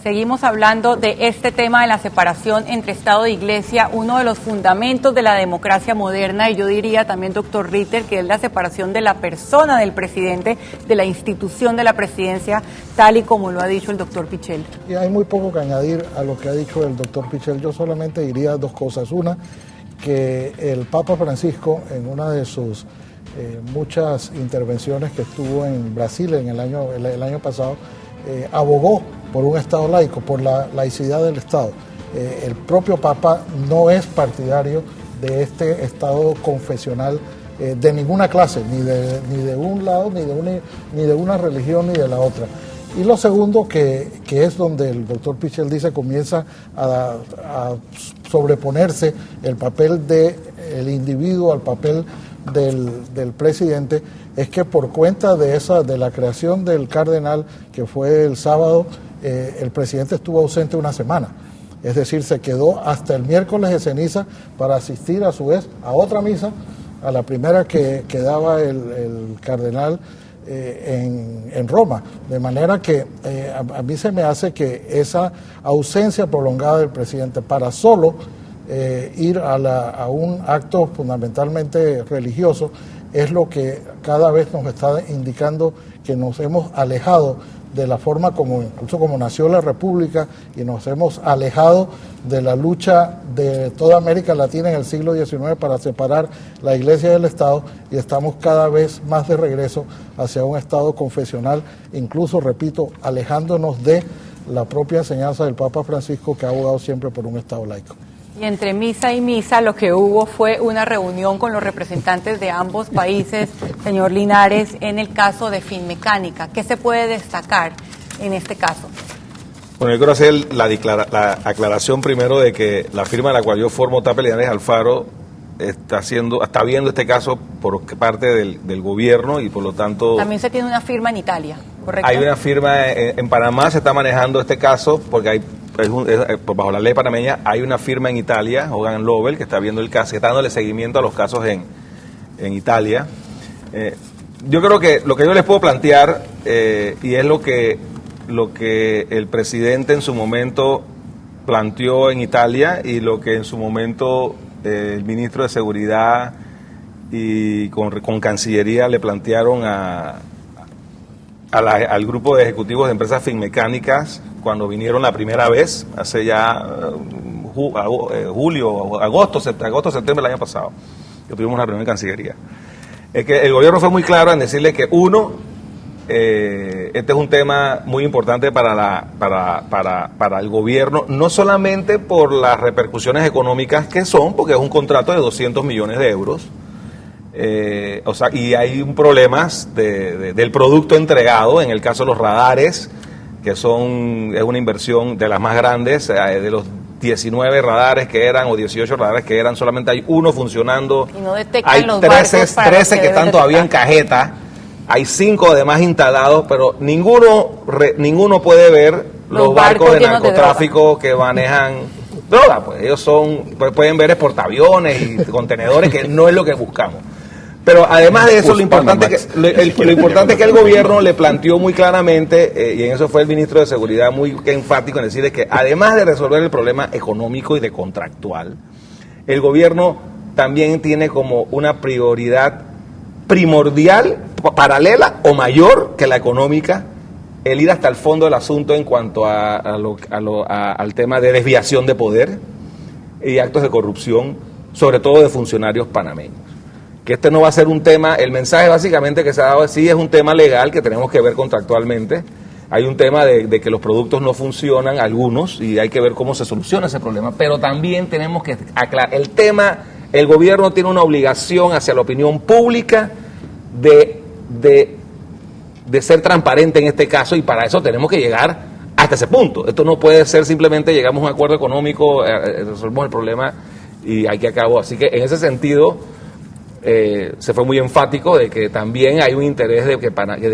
Seguimos hablando de este tema de la separación entre Estado e Iglesia, uno de los fundamentos de la democracia moderna, y yo diría también, doctor Ritter, que es la separación de la persona del presidente, de la institución de la presidencia, tal y como lo ha dicho el doctor Pichel. Y hay muy poco que añadir a lo que ha dicho el doctor Pichel. Yo solamente diría dos cosas. Una, que el Papa Francisco, en una de sus muchas intervenciones que estuvo en Brasil el año pasado, abogó por un Estado laico, por la laicidad del Estado. El propio Papa no es partidario de este Estado confesional de ninguna clase, ni de un lado, ni de una religión, ni de la otra. Y lo segundo, que es donde el doctor Pichel dice comienza a sobreponerse el papel del individuo al papel del presidente, es que por cuenta de la creación del cardenal, que fue el sábado, el presidente estuvo ausente una semana. Es decir, se quedó hasta el miércoles de ceniza para asistir a su vez a otra misa, a la primera que daba el cardenal en Roma. De manera que a mí se me hace que esa ausencia prolongada del presidente para solo ir a un acto fundamentalmente religioso es lo que cada vez nos está indicando que nos hemos alejado de la forma incluso como nació la República, y nos hemos alejado de la lucha de toda América Latina en el siglo XIX para separar la Iglesia del Estado, y estamos cada vez más de regreso hacia un Estado confesional, incluso, repito, alejándonos de la propia enseñanza del Papa Francisco, que ha abogado siempre por un Estado laico. Y entre misa y misa lo que hubo fue una reunión con los representantes de ambos países, señor Linares, en el caso de Finmecánica. ¿Qué se puede destacar en este caso? Bueno, yo quiero hacer la aclaración primero de que la firma de la cual yo formo, Tapia Linares Alfaro, está viendo este caso por parte del gobierno, y por lo tanto... También se tiene una firma en Italia, ¿correcto? Hay una firma en Panamá, se está manejando este caso porque bajo la ley panameña hay una firma en Italia, Hogan Lovells, que está viendo el caso, que está dándole seguimiento a los casos en Italia. Yo creo que lo que yo les puedo plantear, y es lo que el presidente en su momento planteó en Italia, y lo que en su momento el ministro de Seguridad y con Cancillería le plantearon al grupo de ejecutivos de empresas finmecánicas cuando vinieron la primera vez, hace ya agosto, septiembre del año pasado, que tuvimos una reunión en Cancillería. Es que el gobierno fue muy claro en decirle que este es un tema muy importante para el gobierno, no solamente por las repercusiones económicas que son, porque es un contrato de 200 millones de euros, y hay problemas del producto entregado, en el caso de los radares, que es una inversión de las más grandes, de los 19 radares que eran, o 18 radares que eran, solamente hay uno funcionando, y no detectan hay los 13 que están todavía en cajeta, hay 5 además instalados, pero ninguno puede ver los barcos de narcotráfico que manejan droga, pues ellos pueden ver portaaviones y contenedores, que no es lo que buscamos. Pero además de eso, lo importante es que el gobierno le planteó muy claramente, y en eso fue el ministro de Seguridad muy enfático en decir que además de resolver el problema económico y de contractual, el gobierno también tiene como una prioridad primordial, paralela o mayor que la económica, el ir hasta el fondo del asunto en cuanto al tema de desviación de poder y actos de corrupción, sobre todo de funcionarios panameños. Que este no va a ser un tema, el mensaje básicamente que se ha dado sí es un tema legal que tenemos que ver contractualmente. Hay un tema de que los productos no funcionan, algunos, y hay que ver cómo se soluciona ese problema, pero también tenemos que aclarar el gobierno tiene una obligación hacia la opinión pública de ser transparente en este caso, y para eso tenemos que llegar hasta ese punto. Esto no puede ser simplemente llegamos a un acuerdo económico, resolvemos el problema y aquí acabó. Así que en ese sentido se fue muy enfático de que también hay un interés de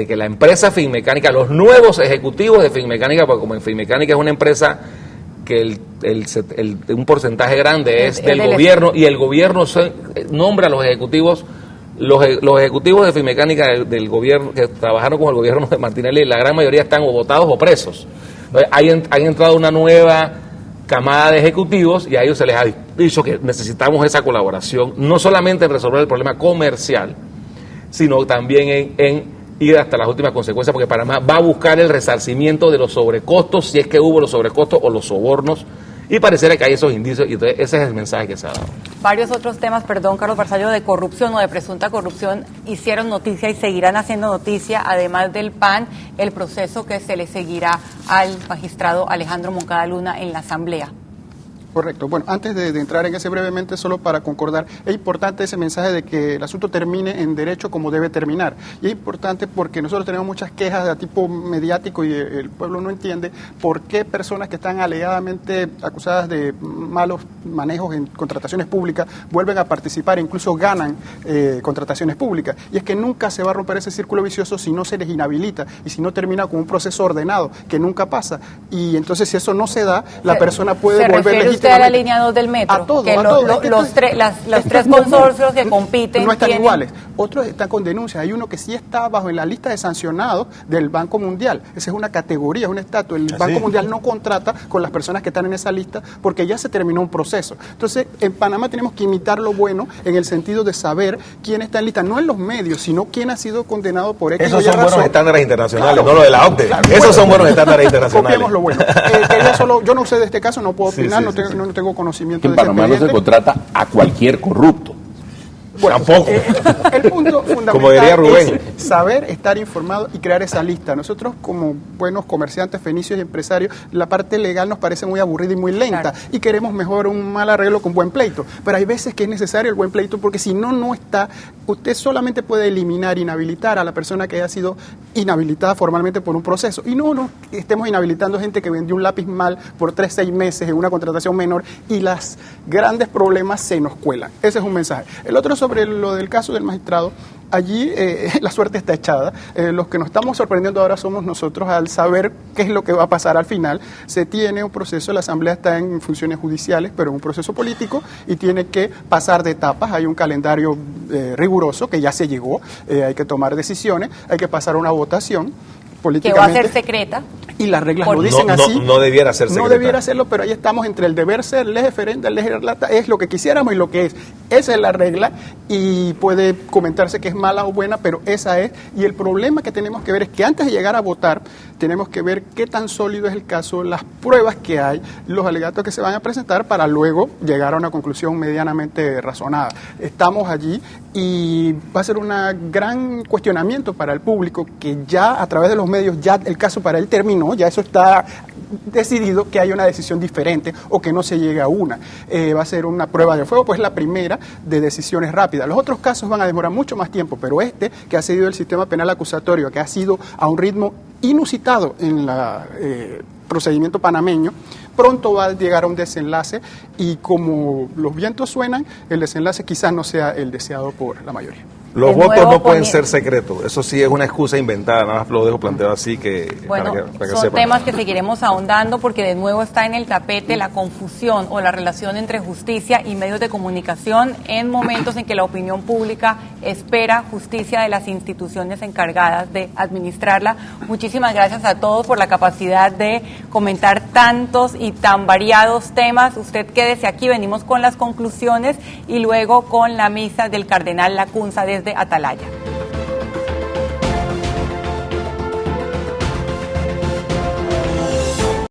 que la empresa Finmecánica, los nuevos ejecutivos de Finmecánica, porque como en Finmecánica es una empresa que un porcentaje grande es del gobierno, y el gobierno nombra a los ejecutivos. Los ejecutivos de Finmecánica del gobierno que trabajaron con el gobierno de Martinelli, la gran mayoría están o votados o presos. Han entrado una nueva camada de ejecutivos y a ellos se les ha dicho que necesitamos esa colaboración, no solamente en resolver el problema comercial, sino también en ir hasta las últimas consecuencias, porque Panamá va a buscar el resarcimiento de los sobrecostos, si es que hubo los sobrecostos o los sobornos, y pareciera que hay esos indicios, y entonces ese es el mensaje que se ha dado. Varios otros temas, perdón, Carlos Barzallo, de corrupción o de presunta corrupción hicieron noticia y seguirán haciendo noticia, además del PAN, el proceso que se le seguirá al magistrado Alejandro Moncada Luna en la Asamblea. Correcto. Bueno, antes de entrar en ese brevemente, solo para concordar, es importante ese mensaje de que el asunto termine en derecho como debe terminar. Y es importante porque nosotros tenemos muchas quejas de tipo mediático y el pueblo no entiende por qué personas que están alegadamente acusadas de malos manejos en contrataciones públicas vuelven a participar e incluso ganan contrataciones públicas. Y es que nunca se va a romper ese círculo vicioso si no se les inhabilita y si no termina con un proceso ordenado, que nunca pasa. Y entonces si eso no se da, la persona puede volver legítimamente a la línea 2 del metro, a todo, que a todo. los tres consorcios que compiten no están iguales. Otros están con denuncias. Hay uno que sí está bajo en la lista de sancionados del Banco Mundial. Esa es una categoría, es un estatus. El Banco Mundial no contrata con las personas que están en esa lista porque ya se terminó un proceso. Entonces, en Panamá tenemos que imitar lo bueno en el sentido de saber quién está en lista, no en los medios, sino quién ha sido condenado por X. Esos son buenos estándares internacionales, no lo de la OCDE. Esos son buenos estándares internacionales. Copiemos lo bueno. Yo no sé de este caso, no puedo opinar, no tengo conocimiento. En Panamá no se contrata a cualquier corrupto. Bueno, tampoco. El punto fundamental como diría Rubén, es saber estar informado y crear esa lista. Nosotros, como buenos comerciantes, fenicios y empresarios, la parte legal nos parece muy aburrida y muy lenta, y queremos mejor un mal arreglo con buen pleito. Pero hay veces que es necesario el buen pleito porque si no, no está. Usted solamente puede eliminar, inhabilitar a la persona que haya sido inhabilitada formalmente por un proceso. Y no estemos inhabilitando gente que vendió un lápiz mal por 3-6 meses en una contratación menor y los grandes problemas se nos cuelan. Ese es un mensaje. El otro sobre lo del caso del magistrado, allí la suerte está echada. Los que nos estamos sorprendiendo ahora somos nosotros al saber qué es lo que va a pasar al final. Se tiene un proceso, la Asamblea está en funciones judiciales, pero en un proceso político y tiene que pasar de etapas. Hay un calendario riguroso que ya se llegó, hay que tomar decisiones, hay que pasar a una votación políticamente. Que va a ser secreta. Y las reglas lo dicen así. No debiera ser secreta. No debiera serlo, pero ahí estamos entre el deber ser, lege ferenda, lege relata, es lo que quisiéramos y lo que es. Esa es la regla y puede comentarse que es mala o buena, pero esa es. Y el problema que tenemos que ver es que antes de llegar a votar, tenemos que ver qué tan sólido es el caso, las pruebas que hay, los alegatos que se van a presentar para luego llegar a una conclusión medianamente razonada. Estamos allí y va a ser un gran cuestionamiento para el público que ya a través de los medios, ya el caso para él terminó, ya eso está decidido, que haya una decisión diferente o que no se llegue a una. Va a ser una prueba de fuego, pues la primera de decisiones rápidas. Los otros casos van a demorar mucho más tiempo, pero este, que ha seguido el sistema penal acusatorio, que ha sido a un ritmo inusitado en el procedimiento panameño, pronto va a llegar a un desenlace y como los vientos suenan, el desenlace quizás no sea el deseado por la mayoría. Los votos no pueden ser secretos, eso sí es una excusa inventada, nada más lo dejo planteado así que bueno, para que son sepan. Temas que seguiremos ahondando porque de nuevo está en el tapete la confusión o la relación entre justicia y medios de comunicación en momentos en que la opinión pública espera justicia de las instituciones encargadas de administrarla. Muchísimas gracias a todos por la capacidad de comentar tantos y tan variados temas. Usted quédese aquí, venimos con las conclusiones y luego con la misa del cardenal Lacunza desde Atalaya.